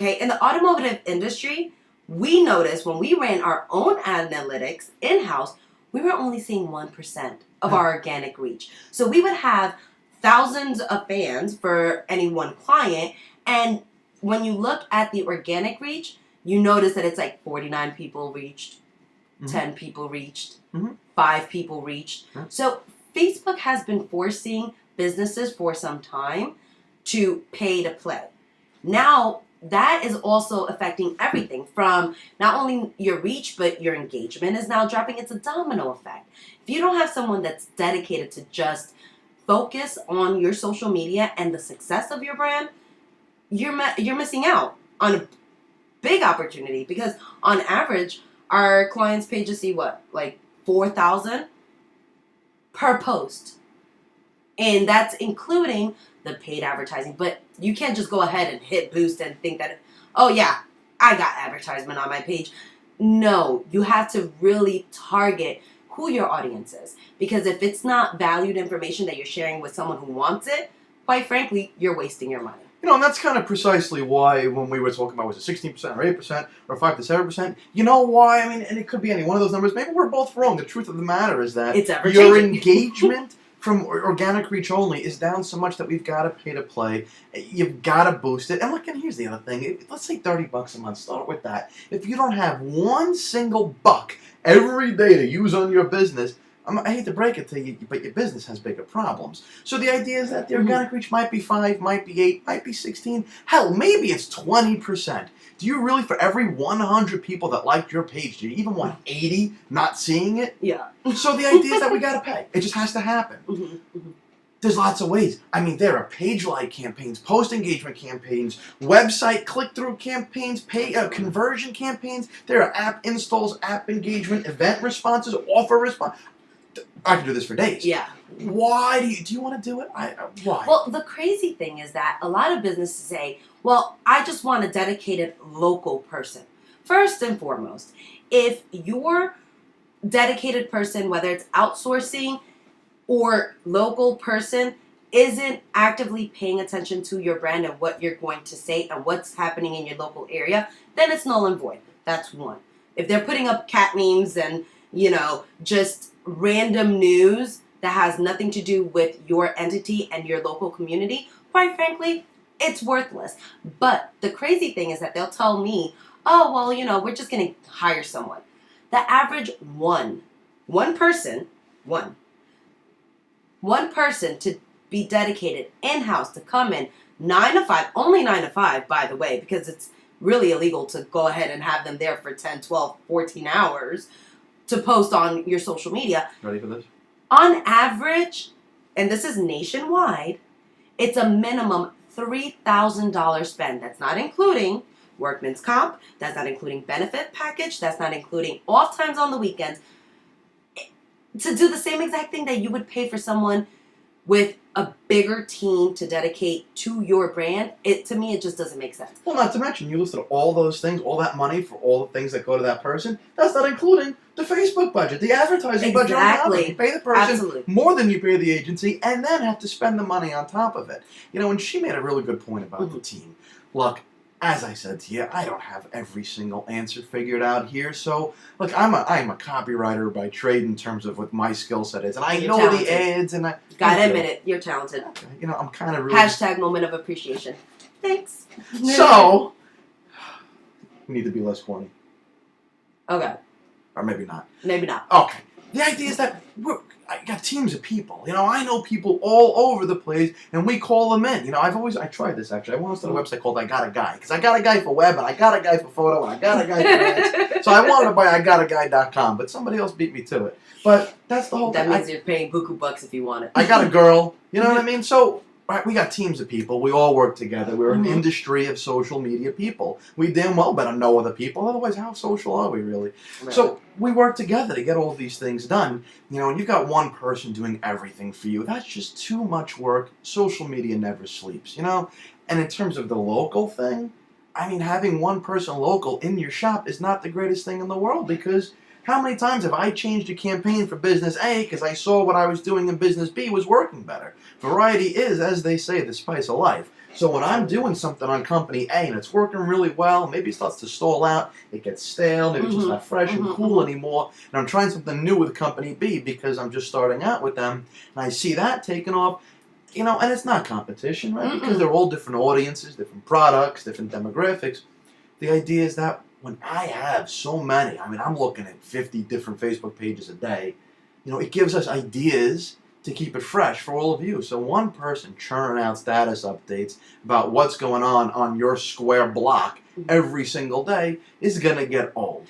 Okay, in the automotive industry, we noticed when we ran our own analytics in-house, we were only seeing 1% of our organic reach. So we would have thousands of fans for any one client, and when you look at the organic reach, you notice that it's like 49 people reached, 10 people reached, 5 people reached. So Facebook has been forcing businesses for some time to pay to play. Now, that is also affecting everything from not only your reach, but your engagement is now dropping. It's a domino effect. If you don't have someone that's dedicated to just focus on your social media and the success of your brand, you're missing out on a big opportunity, because on average, our clients' pages see what, like 4,000 per post. And that's including the paid advertising. But you can't just go ahead and hit boost and think that, oh yeah, I got advertisement on my page. No, you have to really target who your audience is. Because if it's not valued information that you're sharing with someone who wants it, quite frankly, you're wasting your money. You know, and that's kind of precisely why when we were talking about, was it 16% or 8% or 5 to 7%? You know why? I mean, and it could be any one of those numbers. Maybe we're both wrong. The truth of the matter is that your engagement from organic reach only is down so much that we've got to pay to play. You've got to boost it. And look, and here's the other thing. Let's say $30 a month. Start with that. If you don't have one single buck every day to use on your business, I hate to break it to you, but your business has bigger problems. So the idea is that the organic reach might be 5, might be 8, might be 16. Hell, maybe it's 20%. Do you really, for every 100 people that liked your page, do you even want 80 not seeing it? Yeah. So the idea is that we got to pay. It just has to happen. There's lots of ways. I mean, there are page like campaigns, post engagement campaigns, website click-through campaigns, conversion campaigns. There are app installs, app engagement, event responses, offer response. I could do this for days. Yeah. Why do you want to do it? Why? Well, the crazy thing is that a lot of businesses say, well, I just want a dedicated local person. First and foremost, if your dedicated person, whether it's outsourcing or local person, isn't actively paying attention to your brand and what you're going to say and what's happening in your local area, then it's null and void. That's one. If they're putting up cat memes and, just random news that has nothing to do with your entity and your local community, quite frankly, it's worthless. But the crazy thing is that they'll tell me, oh, well, we're just going to hire someone. The average one person to be dedicated in-house, to come in 9 to 5, only 9 to 5, by the way, because it's really illegal to go ahead and have them there for 10, 12, 14 hours to post on your social media. Ready for this? On average, and this is nationwide, it's a minimum $3,000 spend. That's not including workman's comp. That's not including benefit package. That's not including off times on the weekends. To do the same exact thing that you would pay for someone with a bigger team to dedicate to your brand, to me, it just doesn't make sense. Well, not to mention, you listed all those things, all that money for all the things that go to that person. That's not including the Facebook budget, the advertising budget on top of it. You pay the person more than you pay the agency, and then have to spend the money on top of it. And she made a really good point about the team. Look, as I said to you, I don't have every single answer figured out here. So, look, I'm a copywriter by trade in terms of what my skill set is, and I know the ads, and gotta admit it, you're talented. Okay. I'm kind of really # moment of appreciation. Thanks. So, we need to be less corny. Okay. Or maybe not. Maybe not. Okay. The idea is that I got teams of people. I know people all over the place, and we call them in. I tried this actually. I want to start a website called I Got a Guy, because I got a guy for web, and I got a guy for photo, and I got a guy for ads. So I wanted to buy IGotAGuy.com, but somebody else beat me to it. But that's the whole thing. That means you're paying buku bucks if you want it. I got a girl. You know what I mean? So we got teams of people. We all work together. We're an industry of social media people. We damn well better know other people. Otherwise, how social are we really? So we work together to get all these things done. And you've got one person doing everything for you. That's just too much work. Social media never sleeps, And in terms of the local thing, having one person local in your shop is not the greatest thing in the world, because how many times have I changed a campaign for business A because I saw what I was doing in business B was working better? Variety is, as they say, the spice of life. So when I'm doing something on company A and it's working really well, maybe it starts to stall out, it gets stale, maybe it's just not fresh and cool anymore, and I'm trying something new with company B because I'm just starting out with them, and I see that taking off, and it's not competition, right? Because they're all different audiences, different products, different demographics. The idea is that when I have so many, I'm looking at 50 different Facebook pages a day, it gives us ideas to keep it fresh for all of you. So one person churning out status updates about what's going on your square block every single day is going to get old.